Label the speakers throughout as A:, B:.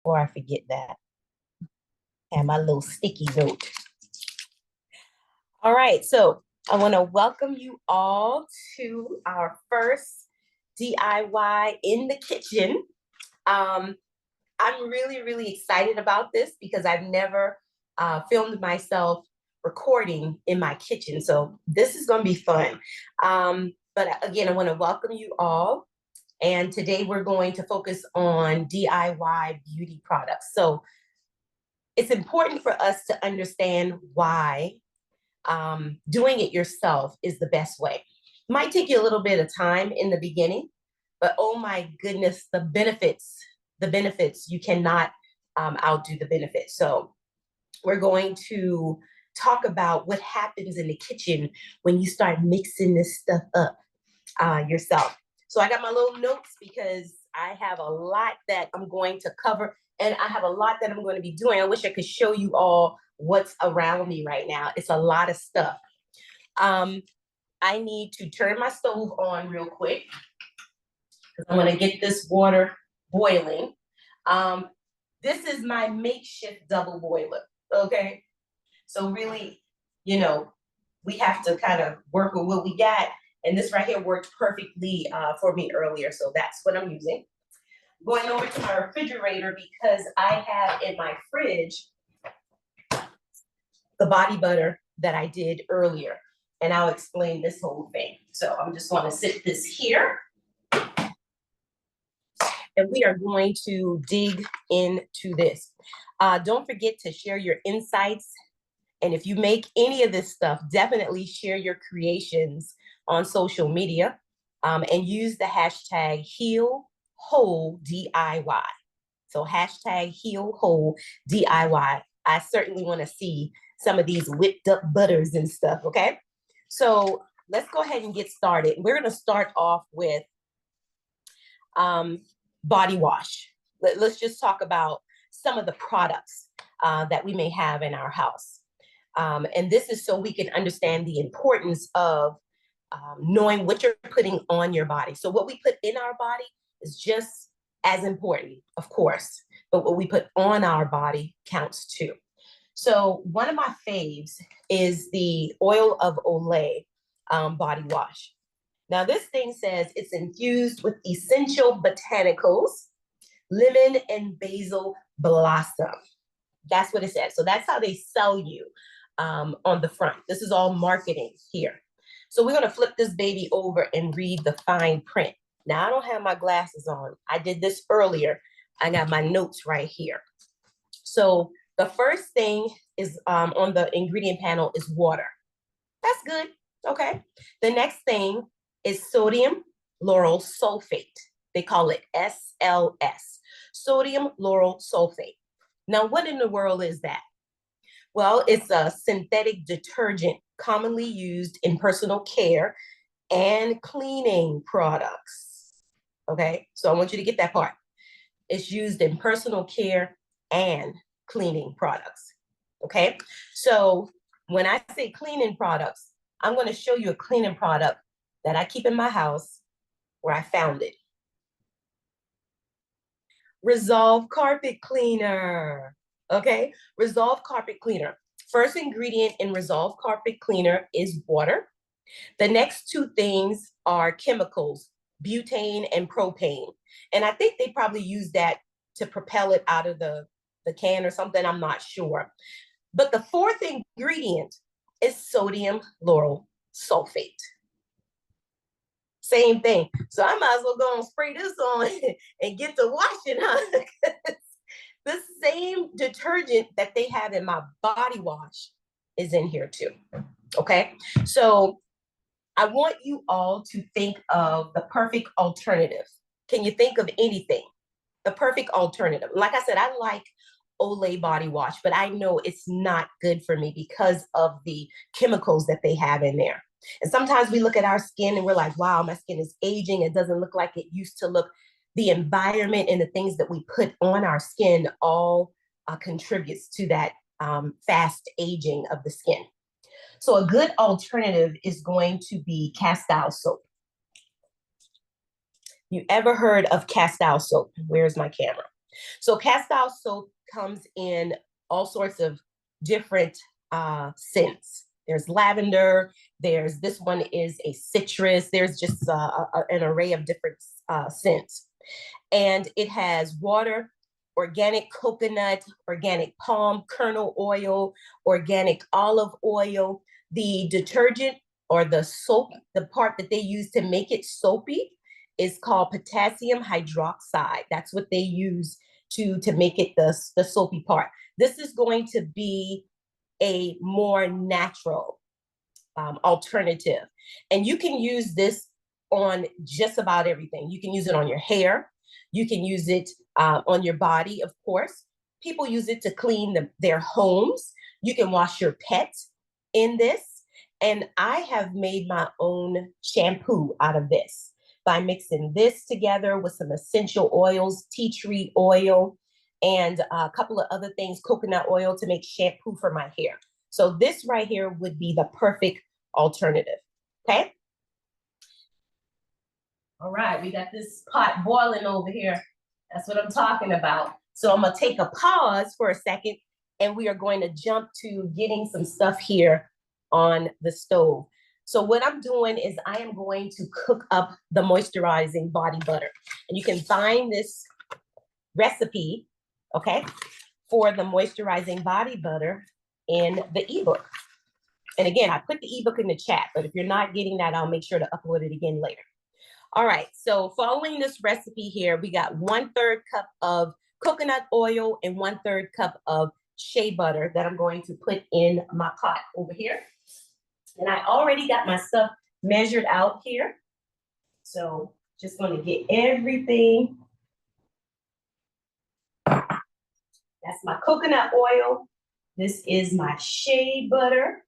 A: before I forget that. And my little sticky note. All right, so I want to welcome you all to our first DIY in the kitchen. Um, I'm really, really excited about this because I've never filmed myself recording in my kitchen. So this is going to be fun. But again, I want to welcome you all. And today we're going to focus on DIY beauty products. So it's important for us to understand why doing it yourself is the best way. It might take you a little bit of time in the beginning, but oh my goodness, the benefits, you cannot outdo the benefits. So we're going to talk about what happens in the kitchen when you start mixing this stuff up yourself. So I got my little notes because I have a lot that I'm going to cover and I have a lot that I'm going to be doing. I wish I could show you all what's around me right now. It's a lot of stuff. I need to turn my stove on real quick because I'm going to get this water boiling. This is my makeshift double boiler, okay? So really, we have to kind of work with what we got. And this right here worked perfectly for me earlier. So that's what I'm using. Going over to my refrigerator because I have in my fridge the body butter that I did earlier. And I'll explain this whole thing. So I'm just going to sit this here. And we are going to dig into this. Don't forget to share your insights. And if you make any of this stuff, definitely share your creations on social media and use the hashtag HealWholeDIY. So hashtag HealWholeDIY. I certainly want to see some of these whipped up butters and stuff, okay? So let's go ahead and get started. We're going to start off with body wash. Let's just talk about some of the products that we may have in our house. And this is so we can understand the importance of knowing what you're putting on your body. So what we put in our body is just as important, of course, but what we put on our body counts too. So one of my faves is the Oil of Olay body wash. Now this thing says it's infused with essential botanicals, lemon and basil blossom. That's what it says. So that's how they sell you on the front. This is all marketing here. So we're going to flip this baby over and read the fine print. Now, I don't have my glasses on. I did this earlier. I got my notes right here. So the first thing is on the ingredient panel is water. That's good. Okay. The next thing is sodium lauryl sulfate. They call it SLS, sodium lauryl sulfate. Now, what in the world is that? Well, it's a synthetic detergent commonly used in personal care and cleaning products. Okay, so I want you to get that part. It's used in personal care and cleaning products. Okay, so when I say cleaning products, I'm going to show you a cleaning product that I keep in my house where I found it. Resolve carpet cleaner. Okay, Resolve carpet cleaner. First ingredient in Resolve carpet cleaner is water. The next two things are chemicals, butane and propane. And I think they probably use that to propel it out of the can or something. I'm not sure. But the fourth ingredient is sodium lauryl sulfate. Same thing. So I might as well go and spray this on and get to washing, huh? The same detergent that they have in my body wash is in here too. Okay. So I want you all to think of the perfect alternative. Can you think of anything? The perfect alternative. Like I said, I like Olay body wash, but I know it's not good for me because of the chemicals that they have in there. And sometimes we look at our skin and we're like, wow, my skin is aging. It doesn't look like it used to look. The environment and the things that we put on our skin all contributes to that fast aging of the skin. So a good alternative is going to be Castile soap. You ever heard of Castile soap? Where's my camera? So Castile soap comes in all sorts of different scents. There's lavender, this one is a citrus, there's just an array of different scents. And it has water, organic coconut, organic palm kernel oil, organic olive oil. The detergent or the soap, the part that they use to make it soapy is called potassium hydroxide. That's what they use to make it the soapy part. This is going to be a more natural alternative. And you can use this on just about everything. You can use it on your hair. You can use it on your body, of course. People use it to clean their homes. You can wash your pets in this. And I have made my own shampoo out of this by mixing this together with some essential oils, tea tree oil, and a couple of other things, coconut oil, to make shampoo for my hair. So this right here would be the perfect alternative, okay? All right, we got this pot boiling over here. That's what I'm talking about. So I'm gonna take a pause for a second, and we are going to jump to getting some stuff here on the stove. So what I'm doing is I am going to cook up the moisturizing body butter. And you can find this recipe, okay, for the moisturizing body butter in the ebook. And again, I put the ebook in the chat, but if you're not getting that, I'll make sure to upload it again later. All right, so following this recipe here, we got 1/3 cup of coconut oil and 1/3 cup of shea butter that I'm going to put in my pot over here. And I already got my stuff measured out here. So just going to get everything. That's my coconut oil. This is my shea butter.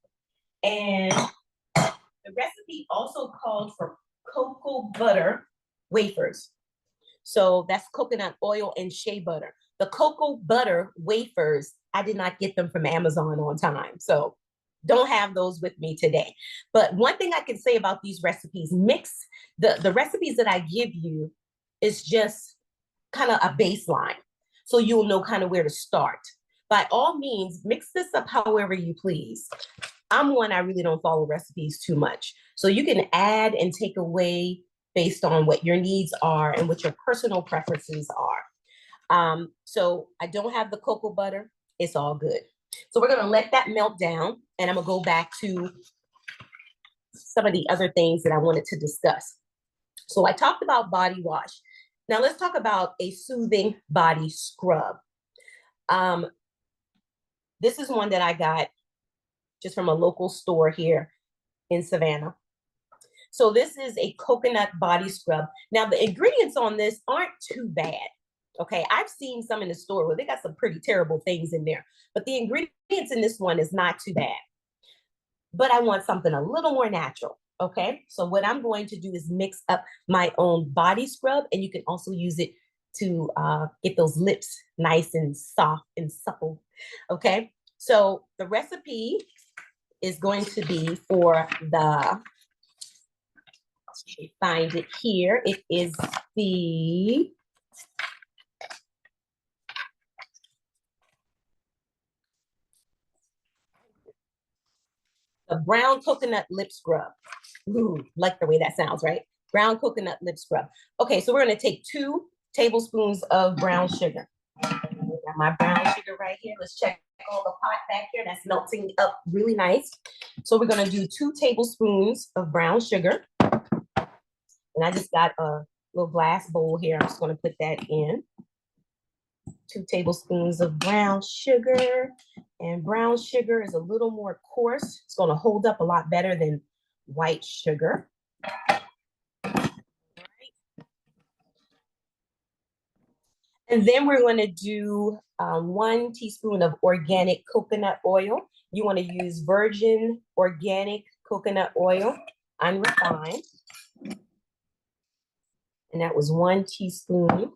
A: And the recipe also called for cocoa butter wafers. So that's coconut oil and shea butter. The cocoa butter wafers, I did not get them from Amazon on time. So don't have those with me today. But one thing I can say about these recipes, mix the recipes that I give you is just kind of a baseline. So you'll know kind of where to start. By all means, mix this up however you please. I'm one, I really don't follow recipes too much. So you can add and take away based on what your needs are and what your personal preferences are. So I don't have the cocoa butter. It's all good. So we're gonna let that melt down, and I'm gonna go back to some of the other things that I wanted to discuss. So I talked about body wash. Now let's talk about a soothing body scrub. This is one that I got just from a local store here in Savannah. So this is a coconut body scrub. Now the ingredients on this aren't too bad. Okay, I've seen some in the store where they got some pretty terrible things in there, but the ingredients in this one is not too bad. But I want something a little more natural. Okay, so what I'm going to do is mix up my own body scrub, and you can also use it to get those lips nice and soft and supple. Okay, so the recipe is going to be for the, find it here. It is the brown coconut lip scrub. Ooh, like the way that sounds, right? Brown coconut lip scrub. Okay, so we're gonna take 2 tablespoons of brown sugar. Got my brown sugar right here. Let's check all the pot back here. That's melting up really nice. So we're gonna do 2 tablespoons of brown sugar. And I just got a little glass bowl here. I'm just gonna put that in. 2 tablespoons of brown sugar. And brown sugar is a little more coarse. It's gonna hold up a lot better than white sugar. And then we're going to do 1 teaspoon of organic coconut oil. You want to use virgin organic coconut oil, unrefined. And that was 1 teaspoon.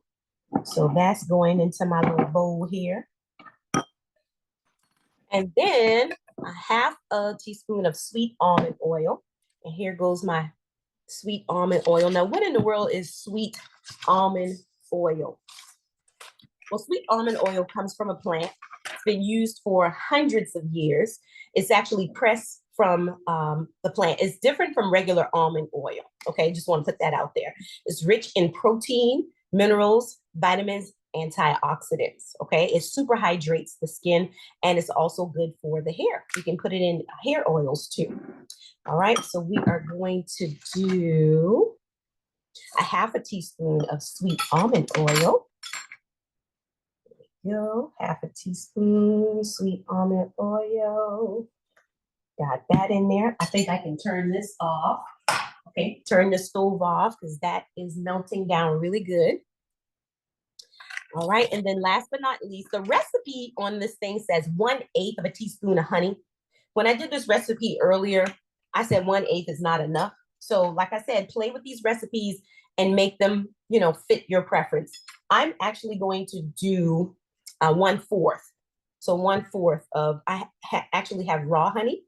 A: So that's going into my little bowl here. And then a 1/2 teaspoon of sweet almond oil. And here goes my sweet almond oil. Now, what in the world is sweet almond oil? Well, sweet almond oil comes from a plant. It's been used for hundreds of years. It's actually pressed from the plant. It's different from regular almond oil. Okay, just want to put that out there. It's rich in protein, minerals, vitamins, antioxidants. Okay, it super hydrates the skin and it's also good for the hair. You can put it in hair oils too. All right, so we are going to do a half a teaspoon of sweet almond oil. Go, half a teaspoon sweet almond oil. Got that in there. I think I can turn this off. Okay, turn the stove off because that is melting down really good. All right, and then last but not least, the recipe on this thing says 1/8 of a teaspoon of honey. When I did this recipe earlier, I said 1/8 is not enough. So like I said, play with these recipes and make them, fit your preference. I'm actually going to do 1/4. So 1/4 of, actually have raw honey.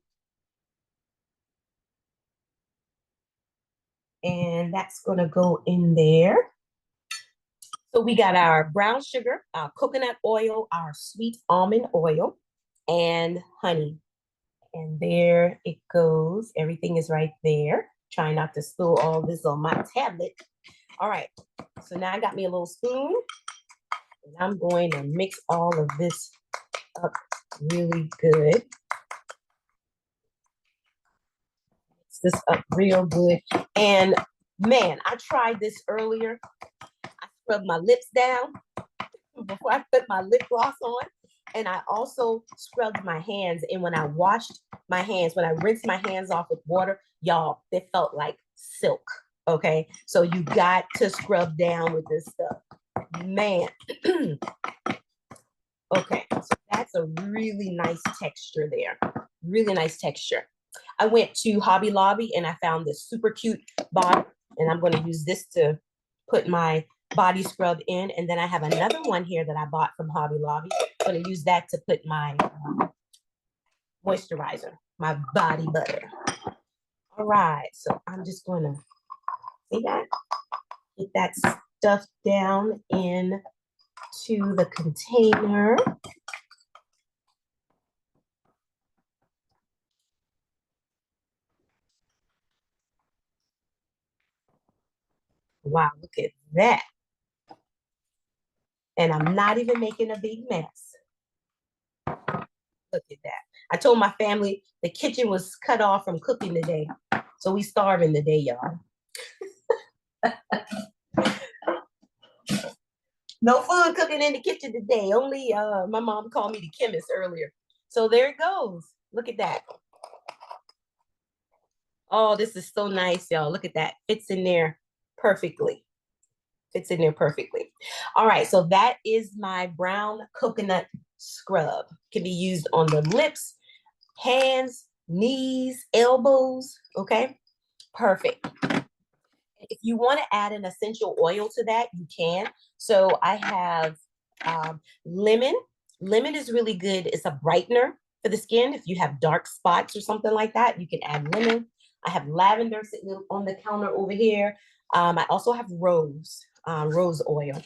A: And that's gonna go in there. So we got our brown sugar, our coconut oil, our sweet almond oil, and honey. And there it goes. Everything is right there. Trying not to spill all this on my tablet. All right, so now I got me a little spoon. And I'm going to mix all of this up really good. Mix this up real good. And man, I tried this earlier. I scrubbed my lips down before I put my lip gloss on. And I also scrubbed my hands. And when I washed my hands, when I rinsed my hands off with water, y'all, they felt like silk. Okay. So you got to scrub down with this stuff. Man. Okay. So that's a really nice texture there. Really nice texture. I went to Hobby Lobby and I found this super cute bottle. And I'm going to use this to put my body scrub in. And then I have another one here that I bought from Hobby Lobby. I'm going to use that to put my moisturizer, my body butter. All right, so I'm just going to see that, get that stuff down in to the container. Wow, look at that. And I'm not even making a big mess. Look at that. I told my family the kitchen was cut off from cooking today. So we starving today, y'all. No food cooking in the kitchen today. Only my mom called me the chemist earlier. So there it goes. Look at that. Oh, this is so nice, y'all. Look at that. Fits in there perfectly. Fits in there perfectly. All right, so that is my brown coconut scrub. Can be used on the lips, hands, knees, elbows, okay? Perfect. If you want to add an essential oil to that, you can. So I have lemon. Lemon is really good. It's a brightener for the skin. If you have dark spots or something like that, you can add lemon. I have lavender sitting on the counter over here. I also have rose oil.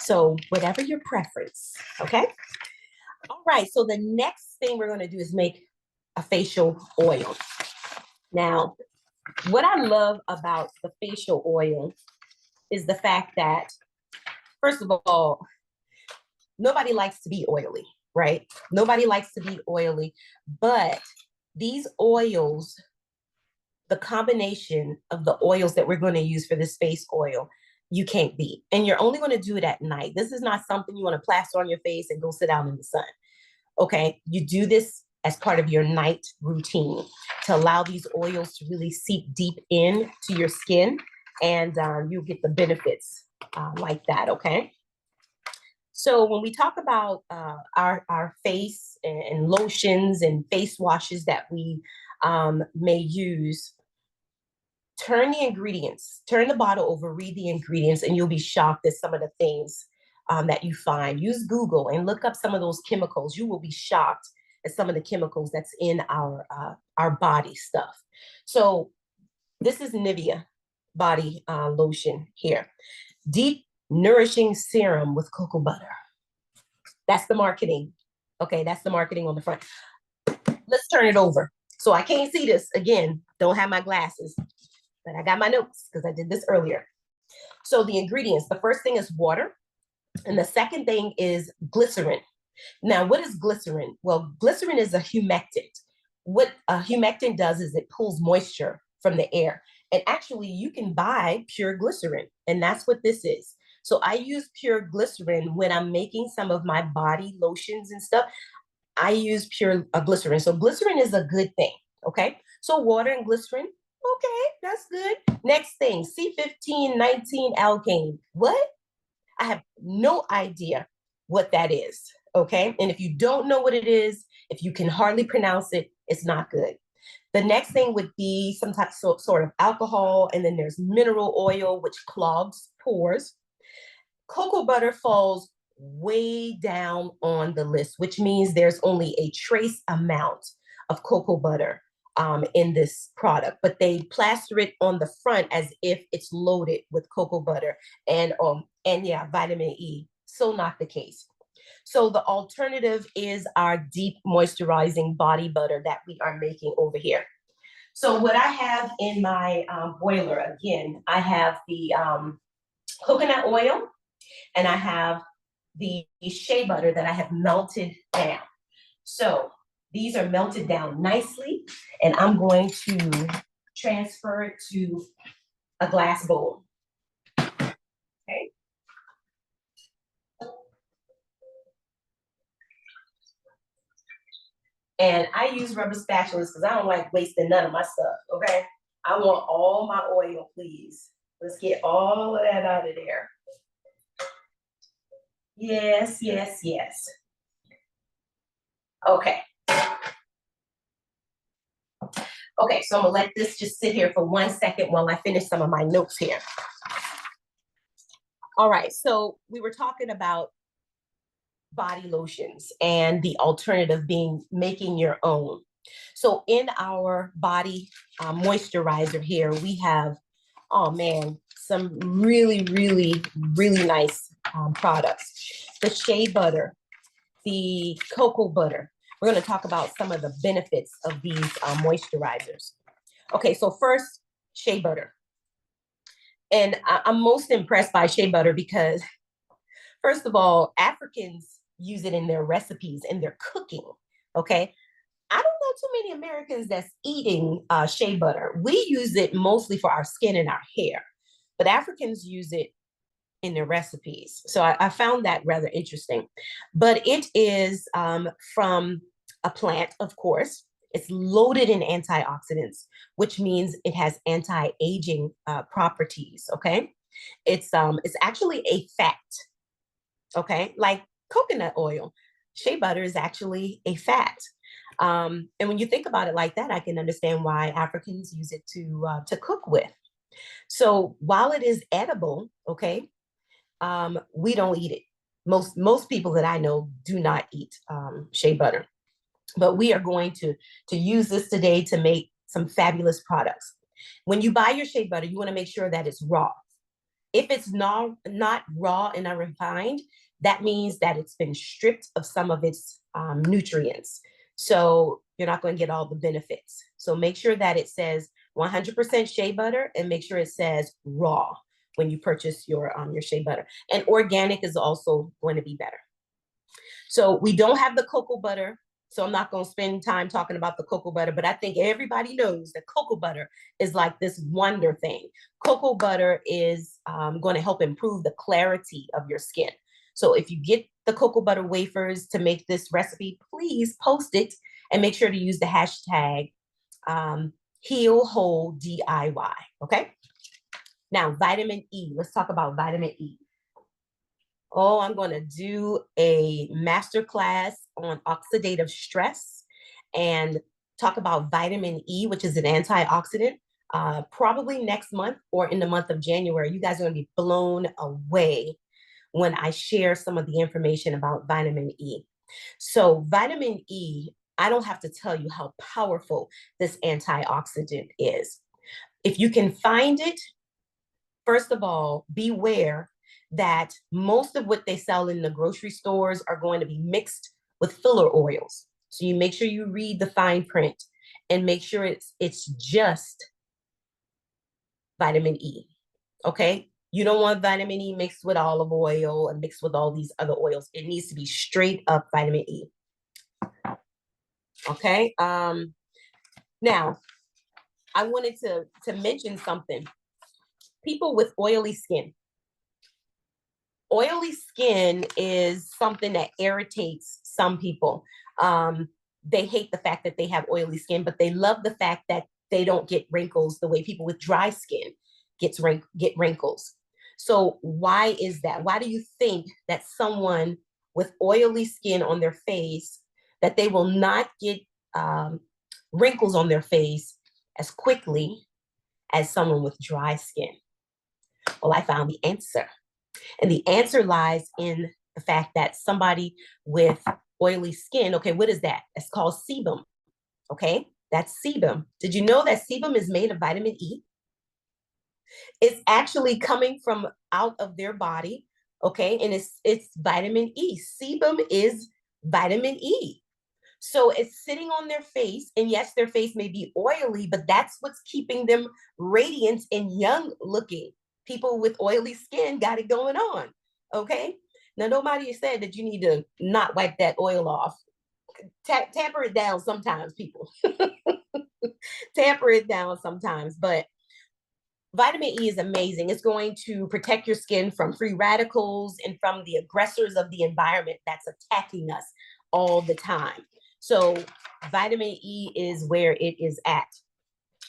A: So whatever your preference, okay? All right, so the next thing we're gonna do is make a facial oil. Now, what I love about the facial oil is the fact that, first of all, nobody likes to be oily, right? Nobody likes to be oily, but these oils, the combination of the oils that we're going to use for this face oil, you can't beat. And you're only going to do it at night. This is not something you want to plaster on your face and go sit out in the sun. Okay, you do this as part of your night routine to allow these oils to really seep deep in to your skin, and you'll get the benefits like that, okay? So when we talk about our face and lotions and face washes that we may use, turn the bottle over, read the ingredients, and you'll be shocked at some of the things that you find. Use Google and look up some of those chemicals. You will be shocked at some of the chemicals that's in our body stuff. So this is Nivea body lotion here. Deep nourishing serum with cocoa butter. That's the marketing. Okay, that's the marketing on the front. Let's turn it over. So I can't see this again. Don't have my glasses, but I got my notes because I did this earlier. So the ingredients, the first thing is water. And the second thing is glycerin. Now, what is glycerin? Well, glycerin is a humectant. What a humectant does is it pulls moisture from the air. And actually, you can buy pure glycerin, and that's what this is. So I use pure glycerin when I'm making some of my body lotions and stuff. I use pure glycerin. So glycerin is a good thing. Okay. So water and glycerin. Okay, that's good. Next thing, C1519 alkane. What? I have no idea what that is. Okay. And if you don't know what it is, if you can hardly pronounce it, it's not good. The next thing would be some type sort of alcohol. And then there's mineral oil, which clogs pores. Cocoa butter falls way down on the list, which means there's only a trace amount of cocoa butter in this product, but they plaster it on the front as if it's loaded with cocoa butter and yeah, vitamin E. So not the case. So the alternative is our deep moisturizing body butter that we are making over here. So what I have in my boiler, again, I have the coconut oil, and I have the shea butter that I have melted down. So these are melted down nicely, and I'm going to transfer it to a glass bowl. Okay. And I use rubber spatulas because I don't like wasting none of my stuff, okay? I want all my oil, please. Let's get all of that out of there. Yes, yes, yes. Okay. Okay, so I'm gonna let this just sit here for 1 second while I finish some of my notes here. All right, so we were talking about body lotions and the alternative being making your own. So in our body moisturizer here, we have, oh man, some really, really, really nice products. The shea butter, the cocoa butter. We're going to talk about some of the benefits of these moisturizers. Okay, so first, shea butter. And I'm most impressed by shea butter because, first of all, Africans use it in their recipes, in their cooking. Okay. I don't know too many Americans that's eating shea butter. We use it mostly for our skin and our hair, but Africans use it in their recipes. So I found that rather interesting. But it is from a plant, of course. It's loaded in antioxidants, which means it has anti-aging properties. Okay, it's actually a fat. Okay, like coconut oil, shea butter is actually a fat. And when you think about it like that, I can understand why Africans use it to cook with. So while it is edible, okay, we don't eat it. Most people that I know do not eat shea butter, but we are going to use this today to make some fabulous products. When you buy your shea butter, you want to make sure that it's raw. If it's not raw and unrefined, that means that it's been stripped of some of its nutrients. So you're not going to get all the benefits. So make sure that it says 100% shea butter, and make sure it says raw when you purchase your shea butter. And organic is also going to be better. So we don't have the cocoa butter. So I'm not going to spend time talking about the cocoa butter, but I think everybody knows that cocoa butter is like this wonder thing. Cocoa butter is going to help improve the clarity of your skin. So if you get the cocoa butter wafers to make this recipe, please post it and make sure to use the hashtag Heal Whole DIY. Okay. Now, vitamin E. Let's talk about vitamin E. Oh, I'm going to do a masterclass on oxidative stress and talk about vitamin E, which is an antioxidant, probably next month or in the month of January. You guys are going to be blown away when I share some of the information about vitamin E. So vitamin E, I don't have to tell you how powerful this antioxidant is. If you can find it, first of all, beware that most of what they sell in the grocery stores are going to be mixed with filler oils. So you make sure you read the fine print and make sure it's just vitamin E. Okay? You don't want vitamin E mixed with olive oil and mixed with all these other oils. It needs to be straight up vitamin E. Okay? Now, I wanted to mention something. People with oily skin. Oily skin is something that irritates some people. They hate the fact that they have oily skin, but they love the fact that they don't get wrinkles the way people with dry skin get wrinkles. So why is that? Why do you think that someone with oily skin on their face, that they will not get wrinkles on their face as quickly as someone with dry skin? Well, I found the answer. And the answer lies in the fact that somebody with oily skin, okay, what is that? It's called sebum, okay? That's sebum. Did you know that sebum is made of vitamin E? It's actually coming from out of their body, okay? And it's vitamin E. Sebum is vitamin E. So it's sitting on their face, and yes, their face may be oily, but that's what's keeping them radiant and young looking. People with oily skin got it going on, okay? Now, nobody said that you need to not wipe that oil off. Tamper it down sometimes, people. Tamper it down sometimes, but vitamin E is amazing. It's going to protect your skin from free radicals and from the aggressors of the environment that's attacking us all the time. So vitamin E is where it is at.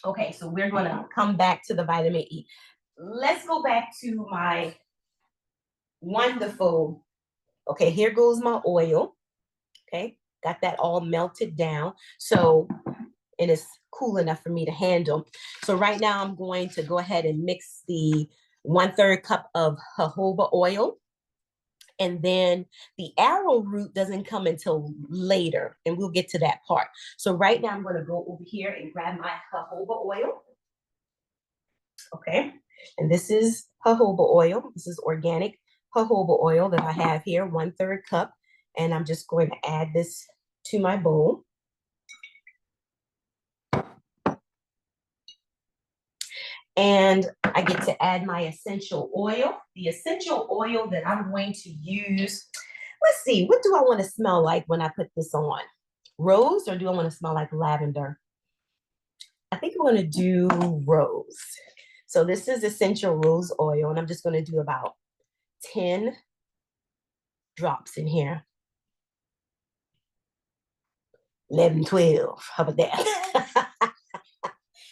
A: Okay, so we're going to come back to the vitamin E. Let's go back to my wonderful, okay, here goes my oil. Okay, got that all melted down. So it is cool enough for me to handle. So right now I'm going to go ahead and mix the 1/3 cup of jojoba oil. And then the arrowroot doesn't come until later, and we'll get to that part. So right now I'm going to go over here and grab my jojoba oil. Okay, and this is jojoba oil. This is organic jojoba oil that I have here, 1/3 cup. And I'm just going to add this to my bowl. And I get to add my essential oil. The essential oil that I'm going to use, let's see, what do I want to smell like when I put this on? Rose, or do I want to smell like lavender? I think I'm going to do rose. So this is essential rose oil, and I'm just going to do about 10 drops in here. 11, 12, how about that?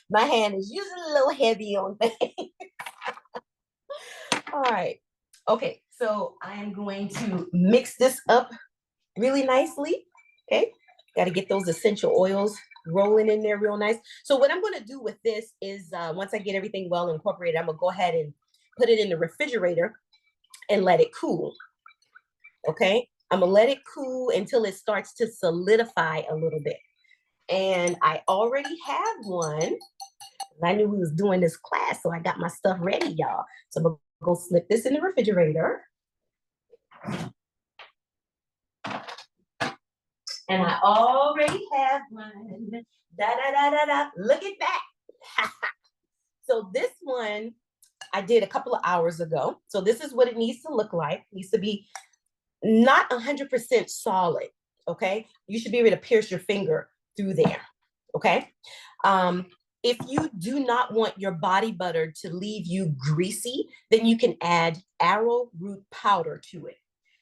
A: My hand is usually a little heavy on things. All right. Okay, so I am going to mix this up really nicely. Okay, got to get those essential oils rolling in there real nice. So what I'm going to do with this is once I get everything well incorporated, I'm going to go ahead and put it in the refrigerator and let it cool. Okay, I'm going to let it cool until it starts to solidify a little bit. And I already have one. I knew we was doing this class, so I got my stuff ready, y'all. So I'm going to go slip this in the refrigerator. And I already have one. Da da da da da. Look at that. So this one I did a couple of hours ago. So this is what it needs to look like. It needs to be not 100% solid. Okay. You should be able to pierce your finger through there. Okay. If you do not want your body butter to leave you greasy, then you can add arrowroot powder to it.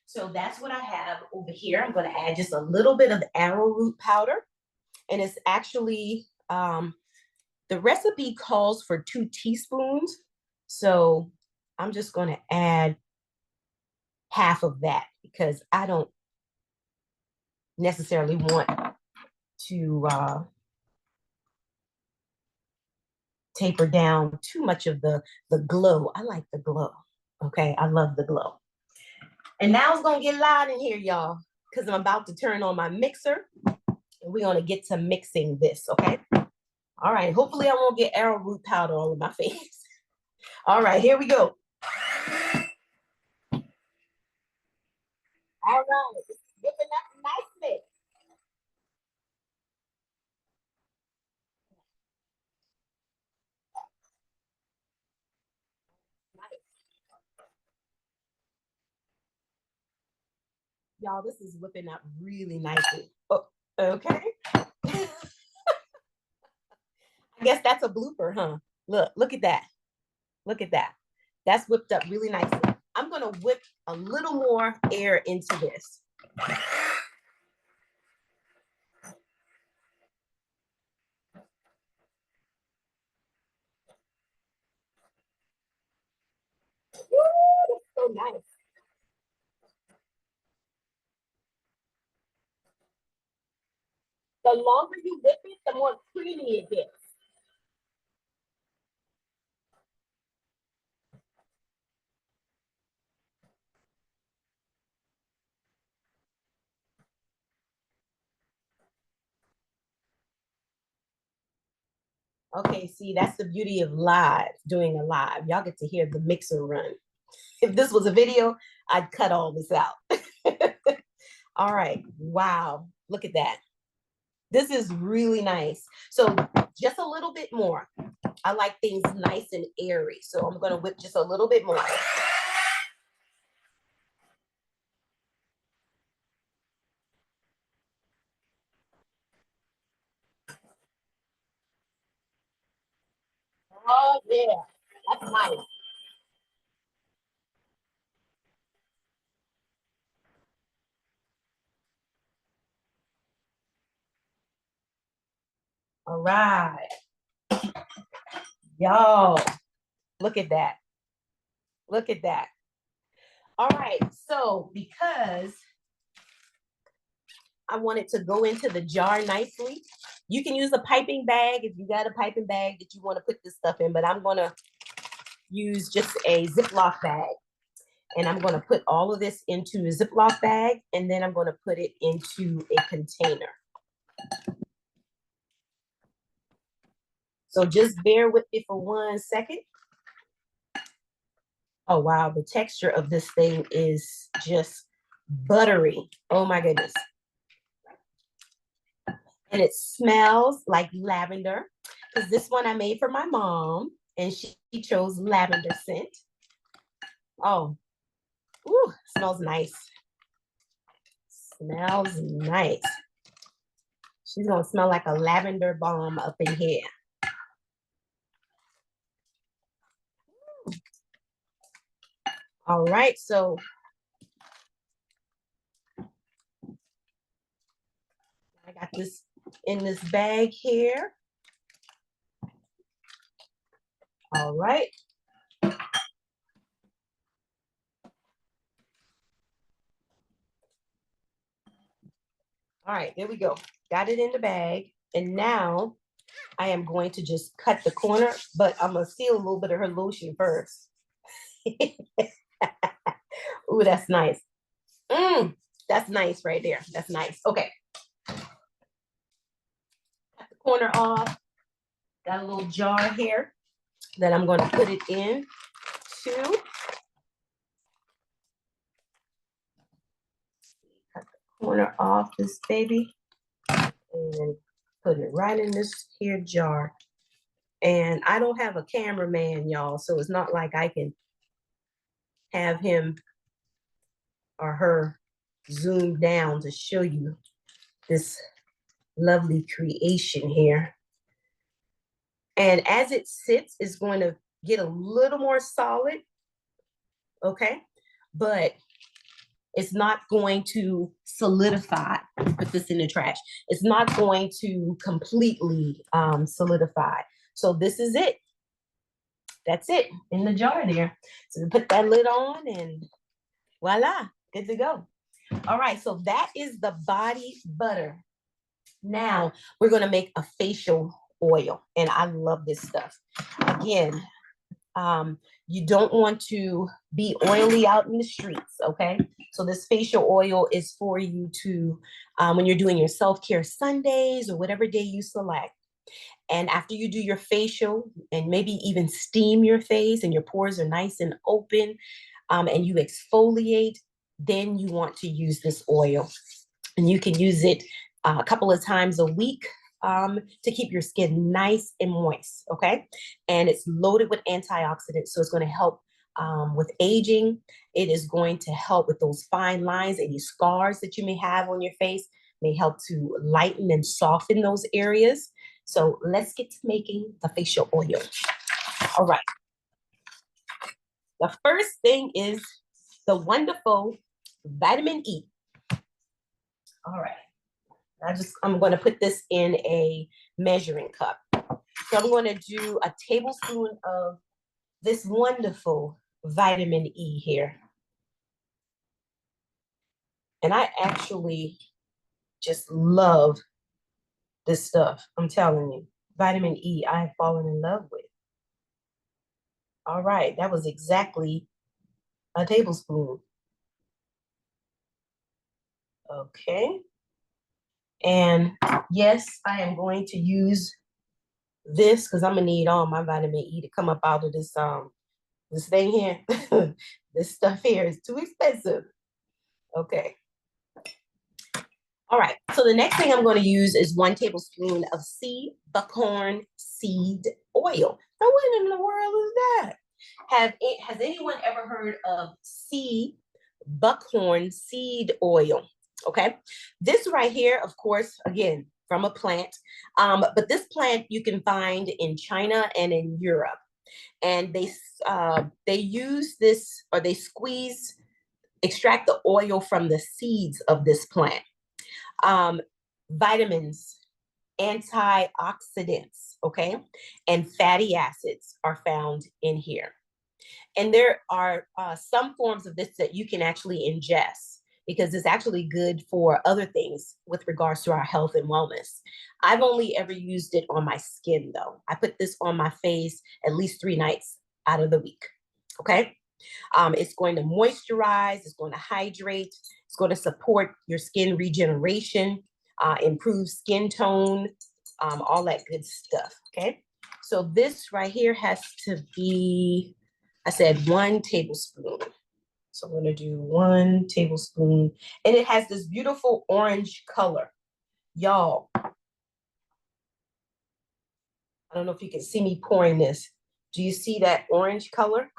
A: So that's what I have over here. I'm going to add just a little bit of arrowroot powder. And it's actually, the recipe calls for 2 teaspoons. So I'm just going to add half of that because I don't necessarily want to taper down too much of the glow. I like the glow. Okay, I love the glow. And now it's gonna get loud in here, y'all, because I'm about to turn on my mixer and we're gonna get to mixing this, okay? All right, hopefully I won't get arrowroot powder all over my face. All right, here we go. Y'all, this is whipping up really nicely. Oh, okay. I guess that's a blooper, huh? Look at that. Look at that. That's whipped up really nicely. I'm gonna whip a little more air into this. Woo, that's so nice. The longer you whip it, the more creamy it gets. Okay, see, that's the beauty of live, doing a live. Y'all get to hear the mixer run. If this was a video, I'd cut all this out. All right, wow, look at that. This is really nice. So just a little bit more. I like things nice and airy. So I'm gonna whip just a little bit more. Oh yeah, that's nice. All right, y'all, look at that. Look at that. All right, so because I want it to go into the jar nicely, you can use a piping bag if you got a piping bag that you want to put this stuff in, but I'm gonna use just a Ziploc bag. And I'm gonna put all of this into a Ziploc bag, and then I'm gonna put it into a container. So just bear with me for 1 second. Oh wow, the texture of this thing is just buttery. Oh my goodness. And it smells like lavender, because this one I made for my mom, and she chose lavender scent. Oh, ooh, smells nice. Smells nice. She's gonna smell like a lavender bomb up in here. All right, so I got this in this bag here. All right. All right, there we go. Got it in the bag. And now I am going to just cut the corner, but I'm gonna seal a little bit of her lotion first. Ooh, that's nice. That's nice right there. That's nice. Okay. Cut the corner off. Got a little jar here that I'm gonna put it in to. Cut the corner off this baby and put it right in this here jar. And I don't have a cameraman, y'all, so it's not like I can have him or her zoom down to show you this lovely creation here. And as it sits, it's going to get a little more solid, okay? But it's not going to solidify. Put this in the trash. It's not going to completely solidify. So this is it. That's it in the jar there. So put that lid on and voila, good to go. All right, so that is the body butter. Now we're gonna make a facial oil, and I love this stuff. Again, you don't want to be oily out in the streets, okay? So this facial oil is for you to, when you're doing your self-care Sundays or whatever day you select. And after you do your facial and maybe even steam your face and your pores are nice and open, and you exfoliate, then you want to use this oil. And you can use it a couple of times a week to keep your skin nice and moist, okay? And it's loaded with antioxidants, so it's going to help with aging. It is going to help with those fine lines, any scars that you may have on your face, may help to lighten and soften those areas. So let's get to making the facial oil. All right. The first thing is the wonderful vitamin E. All right. I'm going to put this in a measuring cup. So I'm going to do a tablespoon of this wonderful vitamin E here. And I actually just love this stuff. I'm telling you, vitamin E, I have fallen in love with. All right, that was exactly a tablespoon. Okay. And yes, I am going to use this because I'm gonna need all my vitamin E to come up out of this thing here. This stuff here is too expensive. Okay. All right, so the next thing I'm going to use is 1 tablespoon of sea buckhorn seed oil. Now, what in the world is that? Has anyone ever heard of sea buckhorn seed oil? Okay, this right here, of course, again, from a plant, but this plant you can find in China and in Europe. And they use this, or they extract the oil from the seeds of this plant. Vitamins, antioxidants, okay, and fatty acids are found in here. And there are some forms of this that you can actually ingest because it's actually good for other things with regards to our health and wellness. I've only ever used it on my skin though. I put this on my face at least 3 nights out of the week, okay? It's going to moisturize, it's going to hydrate, it's going to support your skin regeneration, improve skin tone, all that good stuff, okay? So this right here has to be, I said 1 tablespoon. So I'm gonna do 1 tablespoon, and it has this beautiful orange color. Y'all, I don't know if you can see me pouring this. Do you see that orange color?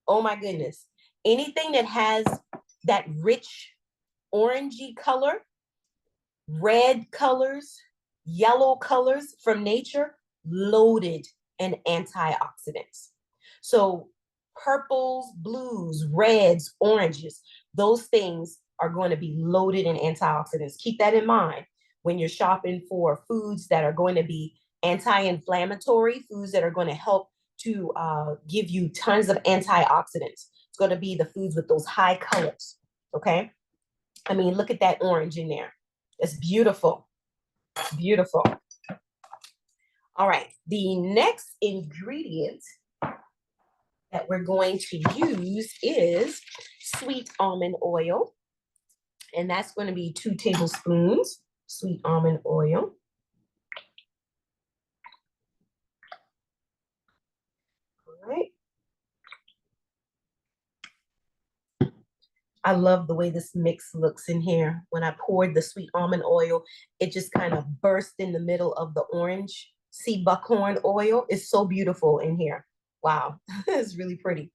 A: Oh my goodness. Anything that has that rich orangey color, red colors, yellow colors from nature, loaded in antioxidants. So purples, blues, reds, oranges, those things are going to be loaded in antioxidants. Keep that in mind when you're shopping for foods that are going to be anti-inflammatory, foods that are going to help to give you tons of antioxidants. It's going to be the foods with those high colors, okay? I mean, look at that orange in there. It's beautiful, beautiful. All right, the next ingredient that we're going to use is sweet almond oil. And that's going to be 2 tablespoons sweet almond oil. All right. I love the way this mix looks in here. When I poured the sweet almond oil, it just kind of burst in the middle of the orange sea buckhorn oil. It's so beautiful in here. Wow, it's really pretty.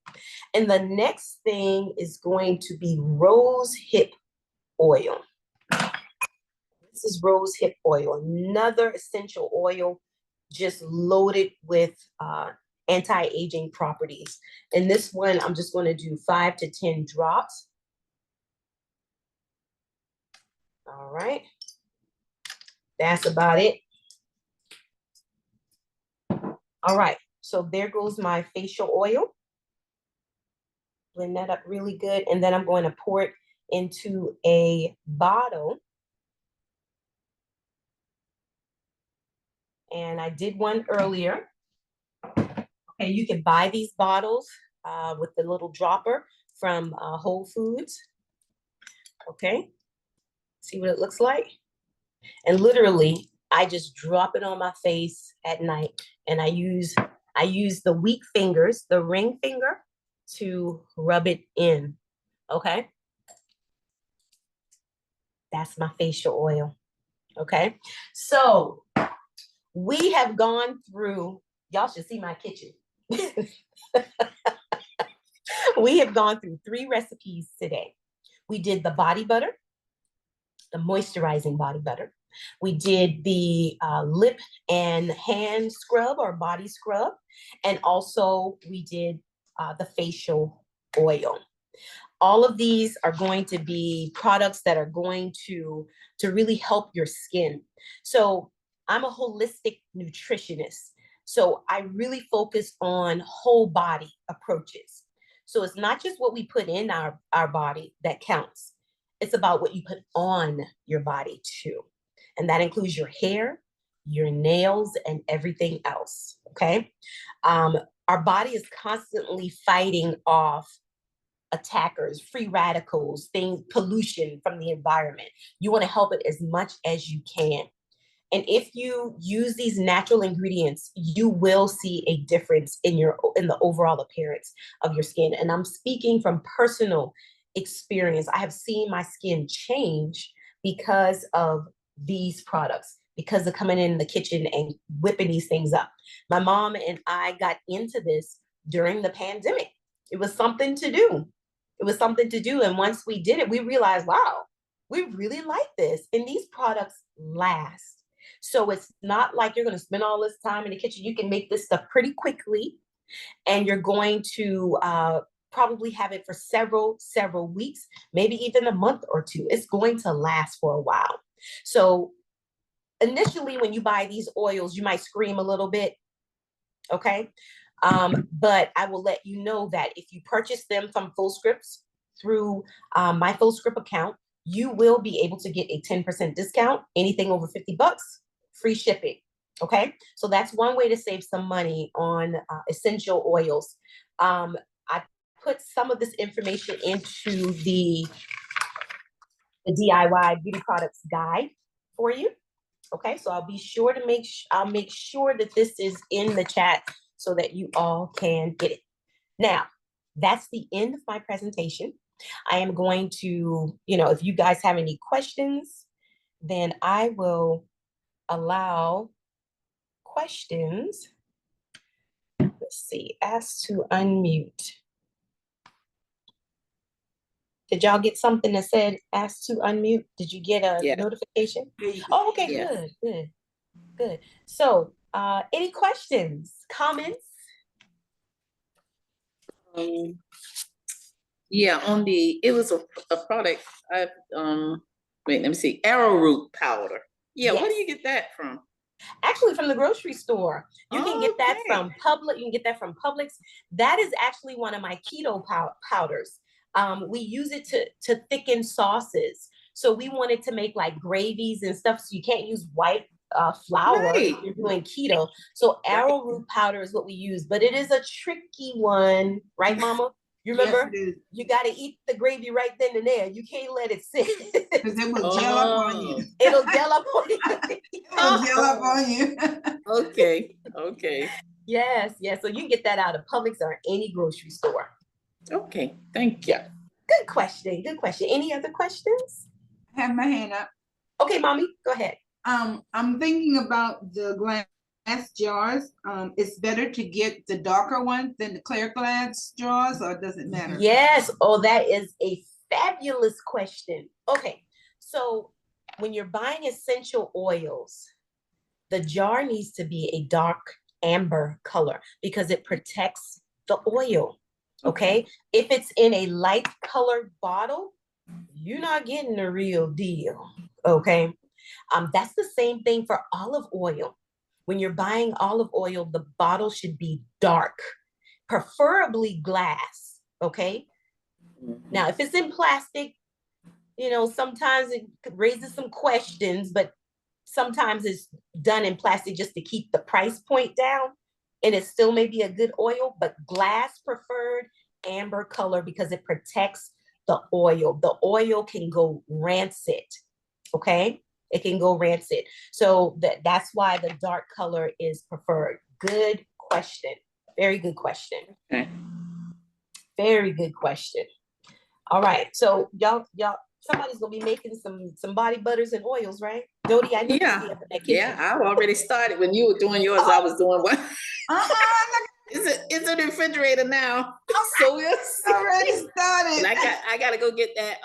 A: And the next thing is going to be rose hip oil. This is rose hip oil, another essential oil just loaded with anti-aging properties. And this one, I'm just going to do 5 to 10 drops. All right. That's about it. All right. So there goes my facial oil. Blend that up really good. And then I'm going to pour it into a bottle. And I did one earlier. Okay, you can buy these bottles with the little dropper from Whole Foods. Okay, see what it looks like? And literally, I just drop it on my face at night, and I use the weak fingers, the ring finger, to rub it in. Okay, that's my facial oil. Okay, so we have gone through. Y'all should see my kitchen. We have gone through 3 recipes today. We did the body butter, the moisturizing body butter. We did the lip and hand scrub or body scrub. And also we did the facial oil. All of these are going to be products that are going to really help your skin. So I'm a holistic nutritionist. So I really focus on whole body approaches. So it's not just what we put in our body that counts. It's about what you put on your body too. And that includes your hair, your nails, and everything else, okay? Our body is constantly fighting off attackers, free radicals, things, pollution from the environment. You want to help it as much as you can. And if you use these natural ingredients, you will see a difference in the overall appearance of your skin. And I'm speaking from personal experience. I have seen my skin change because of these products, because of coming in the kitchen and whipping these things up. My mom and I got into this during the pandemic. It was something to do. It was something to do. And once we did it, we realized, wow, we really like this. And these products last. So it's not like you're going to spend all this time in the kitchen. You can make this stuff pretty quickly, and you're going to probably have it for several weeks, maybe even a month or two. It's going to last for a while. So initially, when you buy these oils, you might scream a little bit, okay? But I will let you know that if you purchase them from Fullscripts through my Fullscript account, you will be able to get a 10% discount. Anything over $50, free shipping. Okay, so that's one way to save some money on essential oils. I put some of this information into the DIY beauty products guide for you. Okay, so I'll be sure to make sure that this is in the chat so that you all can get it. Now, that's the end of my presentation. I am going to, if you guys have any questions, then I will allow questions. Let's see, ask to unmute. Did y'all get something that said ask to unmute? Did you get a notification? Oh, okay, yes. Good. So, any questions, comments?
B: Yeah, it was a product. Wait, let me see. Arrowroot powder. Yeah, yes. Where do you get that from?
A: Actually, from the grocery store. You can get that from Publix. You can get that from Publix. That is actually one of my keto powders. We use it to thicken sauces. So we wanted to make like gravies and stuff. So you can't use white flour if you're doing keto. So arrowroot powder is what we use, but it is a tricky one, right, Mama? You remember? Yes, you got to eat the gravy right then and there. You can't let it sit.
C: Because it will gel up on you.
A: It'll gel up on you.
C: It'll gel up on you.
B: Okay.
A: Yes. So you can get that out of Publix or any grocery store.
B: Okay, thank you.
A: Good question. Any other questions?
C: I have my hand up.
A: Okay, Mommy, go ahead.
C: I'm thinking about the glass jars. It's better to get the darker ones than the clear glass jars, or does it matter?
A: Yes. Oh, that is a fabulous question. Okay, so when you're buying essential oils, the jar needs to be a dark amber color because it protects the oil. Okay, if it's in a light colored bottle, you're not getting the real deal. Okay, that's the same thing for olive oil. When you're buying olive oil, the bottle should be dark, preferably glass. Okay, now if it's in plastic, sometimes it raises some questions, but sometimes it's done in plastic just to keep the price point down. And it still may be a good oil, but glass preferred, amber color, because it protects the oil. The oil can go rancid, okay? It can go rancid. So that's why the dark color is preferred. Good question. Very good question.
B: Okay.
A: Very good question. All right. So y'all, somebody's gonna be making some body butters and oils, right? Dodie, I know.
B: Yeah, I've already started. When you were doing yours, I was doing one. It's in the refrigerator now. So it's
C: Already started.
B: and I gotta go get that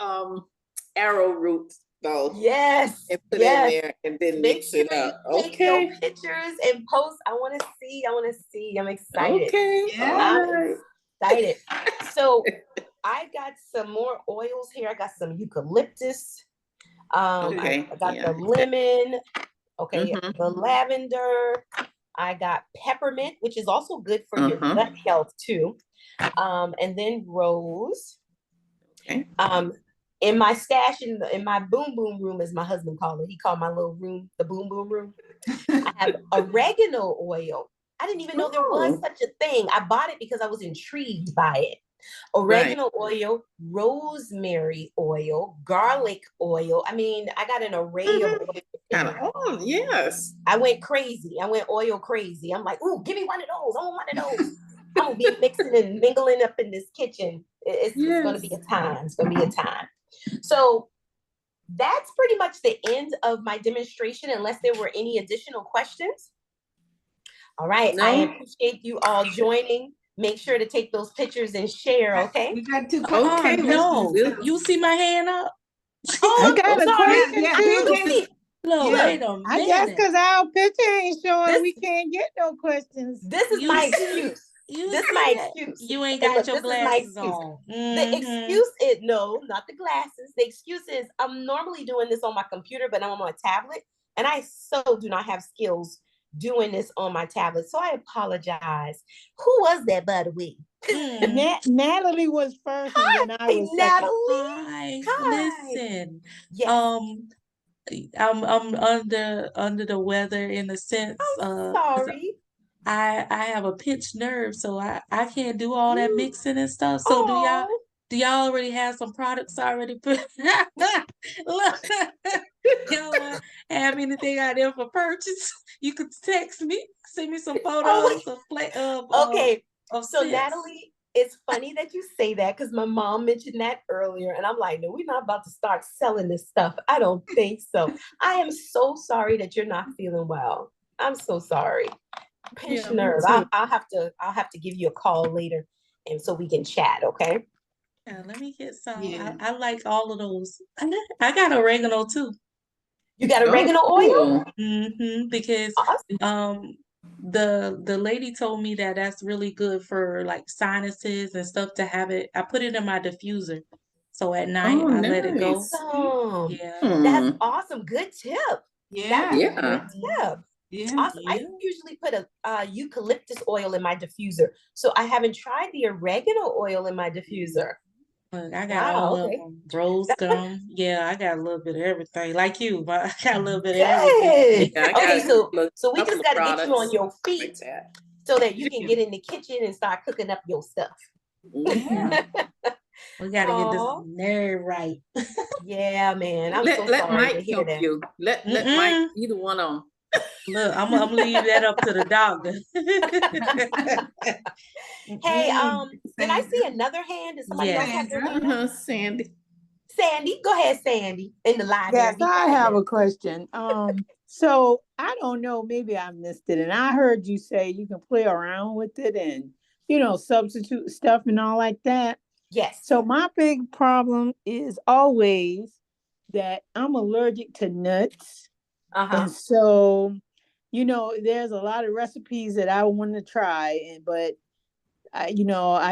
B: arrowroot though.
A: Yes,
B: And put
A: yes.
B: in there and then
A: Make
B: mix
A: sure
B: it up.
A: you take your
B: Okay.
A: pictures and post. I want to see. I'm excited.
B: Okay.
C: Yeah.
B: All
A: I'm
B: right.
A: excited. So I got some more oils here. I got some eucalyptus.
B: Okay,
A: I got
B: yeah.
A: the lemon. Okay,
B: Mhm.
A: the lavender. I got peppermint, which is also good for your
B: Uh-huh.
A: gut health too. And then rose.
B: Okay.
A: In my stash in my boom boom room, as my husband called it. He called my little room the boom boom room. I have oregano oil. I didn't even know there was
B: Oh.
A: such a thing. I bought it because I was intrigued by it.
B: Right.
A: Oregano oil, rosemary oil, garlic oil. I mean, I got an array of
B: Mhm.
A: oil.
B: Kind of. Oh, yes.
A: I went crazy. I went oil crazy. I'm like, ooh, give me one of those. I want one of those. I'm gonna be mixing and mingling up in this kitchen. It's gonna be a
B: Yes.
A: time. It's gonna be a time. So that's pretty much the end of my demonstration, unless there were any additional questions. All right. I
B: No.
A: appreciate you all joining. Make sure to take those pictures and share, okay?
C: We got two
B: Okay.
D: No,
C: questions.
D: you see my hand up?
E: I got a
D: Sorry.
E: question
C: Yeah,
E: too.
A: Let me see.
D: Look,
C: Yeah.
D: wait a
E: I guess
D: minute.
E: because our picture ain't showing,
A: This-
E: we can't get no questions.
A: This is
D: You
A: my
D: see-
A: excuse.
D: You
A: This is
D: see
A: my
D: that?
A: excuse.
D: You ain't
A: And
D: got
A: look,
D: your
A: this is my
D: glasses
A: excuse.
D: on.
A: The
D: Mhm.
A: excuse is no, not the glasses. The excuse is I'm normally doing this on my computer, but I'm on my tablet, and I so do not have skills doing this on my tablet. So I apologize. Who was that, by the way?
E: Natalie was first, and then I
A: Hey,
E: was second.
A: Natalie.
D: Hi,
A: Hi.
D: listen.
A: Yes.
D: I'm under the weather in a sense.
A: I'm
D: 'Cause
A: sorry.
D: I have a pinched nerve, so I can't do all that mixing and stuff. So
A: Oh,
D: do y'all already have some products already put? Look, y'all have anything out there for purchase? You could text me, send me some photos
A: okay.
D: of
A: So
D: scents.
A: Natalie, it's funny that you say that because my mom mentioned that earlier, and I'm like, no, we're not about to start selling this stuff. I don't think so. I am so sorry that you're not feeling well. I'm so sorry. Pinch
B: Yeah, me
A: nerve.
B: too.
A: I'll have to give you a call later, and so we can chat. Okay.
D: Yeah, let me get some.
C: Yeah.
D: I like all of those. I got oregano too.
A: You got
B: Oh,
A: oregano oil?
B: cool.
D: Because
A: Awesome.
D: the lady told me that that's really good for like sinuses and stuff to have it. I put it in my diffuser. So at night
B: Oh,
D: I let it go.
B: nice.
A: Awesome.
D: Yeah.
A: That's
B: Hmm.
A: awesome. Good tip.
C: Yeah.
A: That's a
B: Yeah.
A: good tip.
C: Yeah.
A: Awesome. I
D: Yeah.
A: usually put a eucalyptus oil in my diffuser. So I haven't tried the oregano oil in my diffuser.
D: Look, I got
A: Wow,
D: all of
A: okay.
D: them. Rose gum. Yeah, I got a little bit of everything. Like you, but I got a little bit of
A: Good.
D: everything.
B: Yeah, I got
A: Okay,
B: a
A: so
B: couple
A: we just
B: of
A: got to get you on
B: products
A: your
B: like
A: feet
B: that.
A: so that you can get in the kitchen and start cooking up your stuff.
C: Yeah.
D: We gotta get this
A: Aw.
D: nerve right.
A: Yeah, man. I'm so
B: Let
A: sorry to
B: Mike
A: hear
B: help
A: that.
B: you. Let Mike
D: Mm-mm.
B: be the one on.
D: Look, I'm gonna leave that up to the doctor.
A: Hey,
D: Mm-mm.
A: did I see another hand? Did somebody else
D: Yes.
A: have their
C: Sandra.
A: hand up?
B: Sandy.
A: Sandy, go ahead, Sandy, in the library.
E: Yes,
A: Be
E: I
A: quiet
E: have
A: now.
E: a question. So I don't know, maybe I missed it, and I heard you say you can play around with it and substitute stuff and all like that.
A: Yes.
E: So my big problem is always that I'm allergic to nuts.
A: Uh-huh.
E: And so, there's a lot of recipes that I want to try, but I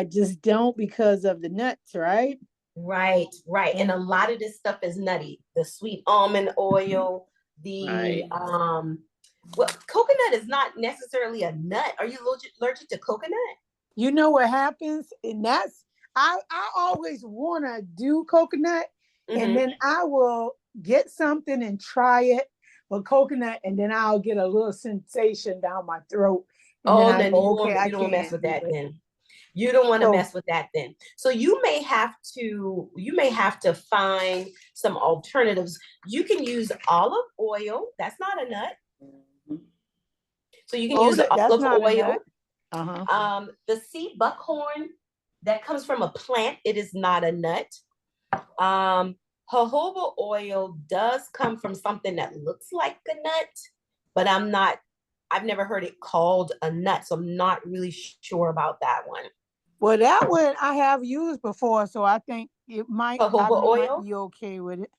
E: just don't because of the nuts, right?
A: Right. And a lot of this stuff is nutty. The sweet almond oil, the
B: Right.
A: well, coconut is not necessarily a nut. Are you allergic to coconut?
E: You know what happens? And I always want to do coconut, and then I will get something and try it with coconut, and then I'll get a little sensation down my throat. And
A: Oh,
E: then I
A: no,
E: go,
A: you
E: okay, I
A: don't mess
E: can't
A: with
E: do
A: that
E: it.
A: then. You don't want to
E: So-
A: mess with that then. So you may have to find some alternatives. You can use olive oil. That's not a nut. So you can use
E: that's
A: olive
E: not a
A: oil.
E: nut. Uh-huh.
A: The sea buckhorn that comes from a plant. It is not a nut. Jojoba oil does come from something that looks like a nut, but I'm not I've never heard it called a nut, so I'm not really sure about that one.
E: Well, that one I have used before, so I think it might,
A: Jojoba
E: might
A: oil?
E: be okay with it.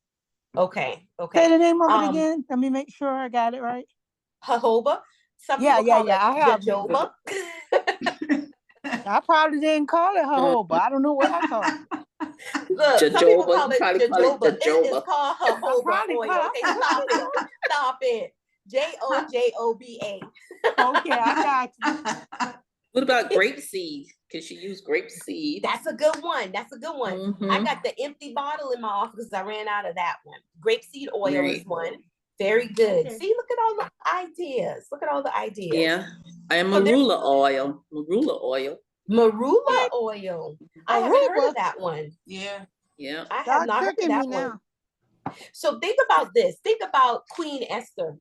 A: Okay,
E: Say
A: okay.
E: the name of it
A: Um,
E: again. Let me make sure I got it right.
A: Jojoba. Some
E: Yeah,
A: people
E: yeah,
A: call
E: yeah. I
A: it
E: have used it.
A: jojoba.
E: I probably didn't call it jojoba. I don't know what I called it.
A: Look, some people
B: Jojoba,
A: call
B: you
A: it
B: probably call it
A: jojoba. It's
B: jojoba.
A: called
E: I
A: jojoba
E: probably
A: oil.
E: call
A: Okay,
E: it.
A: stop it. Stop it. Jojoba.
E: Okay, I got you.
B: What about grape seed? Can she use grape seed?
A: That's a good one. That's a good one. I
B: Mhm.
A: got the empty bottle in my office because I ran out of that one. Grapeseed oil is
B: Right.
A: one. Very good.
D: Okay.
A: See, look at all the ideas. Look at all the ideas.
B: Yeah. And
A: So there-
B: marula oil. Marula oil.
A: Marula
E: What?
A: oil. I haven't heard
E: Aruba?
A: of that one.
C: Yeah.
B: Yeah.
A: I have
E: Y'all
A: not heard of
E: tricking me
A: that one.
E: now.
A: So think about this. Think about Queen Esther.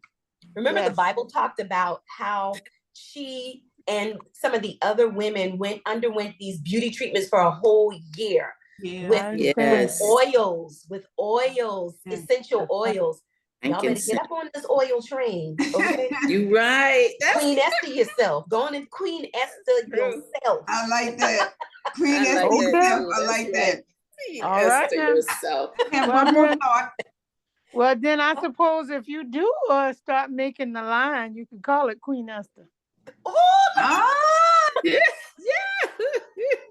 A: Remember the
E: Yes.
A: Bible talked about how she and some of the other women underwent these beauty treatments for a whole year
C: Yeah.
A: with
E: I understand.
B: Yes.
A: with oils,
C: Yeah.
A: essential oils. Y'all better
B: Frankincense.
A: get up on this oil train, okay?
B: You right. That's
A: Queen Esther yourself. Go on and Queen Esther
B: true.
A: yourself.
C: I like that. Queen
B: I like
C: Esther
E: Okay.
B: that
C: yourself.
B: too.
C: I
B: That's
C: like
B: right.
C: that.
B: Queen
E: All right
B: Esther
E: now.
B: yourself.
C: And
E: Well,
C: one more
E: then-
C: thought.
E: Well, then I suppose if you do start making the line, you can call it Queen Esther.
A: Oh,
C: Ah,
B: Yeah. Yeah.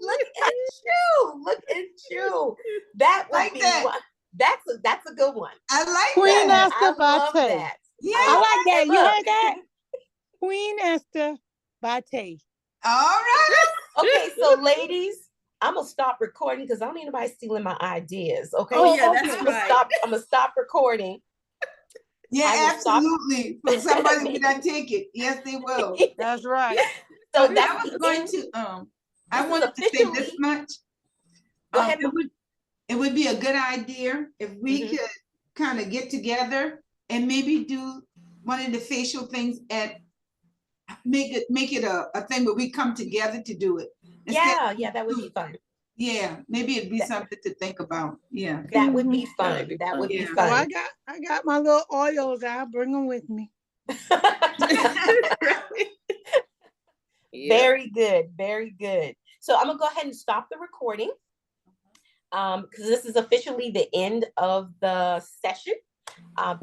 A: look at you. Look at you. That would
C: Like
A: be
C: that.
A: one. That's a good one.
C: I like
E: Queen
C: that.
E: Esther
A: I love
E: Bate.
A: that.
C: Yeah.
E: I like that. You
A: Look.
E: heard that? Queen Esther Bate.
C: All right.
A: Okay, so ladies, I'm gonna stop recording because I don't need nobody stealing my ideas. Okay.
B: Oh, yeah,
E: okay.
B: that's
A: I'm gonna
B: right.
A: stop. I'm gonna stop recording.
C: Yeah,
A: I will stop.
C: absolutely. For somebody would not take it. Yes, they will.
E: That's right.
A: So
C: Okay,
A: that's
C: I was
A: the
C: going
A: end.
C: to I
A: This is
C: wanted to say this
A: officially-
C: much.
A: Go ahead.
C: It would be a good idea if we
A: Mhm.
C: could kind of get together and maybe do one of the facial things at make it a thing where we come together to do it. Instead
A: Yeah, that would be fun.
C: Yeah, maybe it'd be
A: That-
C: something to think about. Yeah.
A: That would be
B: That
A: fun.
B: would be
A: That would be
C: fun.
E: Oh,
A: fun.
E: I got my little oils. I'll bring them with me.
B: Yeah.
A: Very good, very good. So I'm gonna go ahead and stop the recording. Because this is officially the end of the session.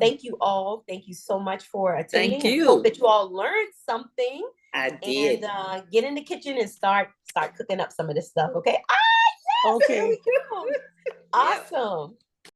A: Thank you all. Thank you so much for attending.
B: Thank
A: I hope
B: you.
A: that you all learned something
B: I did.
A: and get in the kitchen and start cooking up some of this stuff. Okay. There
E: Okay.
A: we go. Awesome.